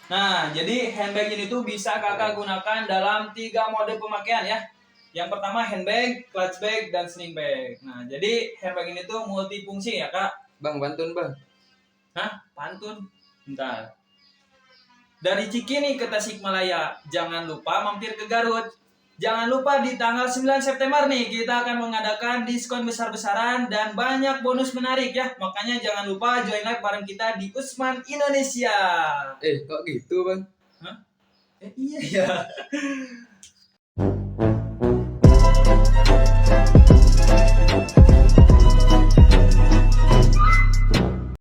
Nah, jadi handbag ini tuh bisa kakak gunakan dalam 3 mode pemakaian ya. Yang pertama handbag, clutch bag, dan sling bag. Nah, jadi handbag ini tuh multifungsi ya kak. Bang, bantuin bang. Hah? Pantun? Bentar. Dari Cikini ke Tasikmalaya, jangan lupa mampir ke Garut. Jangan lupa di tanggal 9 September nih, kita akan mengadakan diskon besar-besaran dan banyak bonus menarik ya. Makanya jangan lupa join live bareng kita di Usman Indonesia. Kok gitu bang? Hah? Iya ya.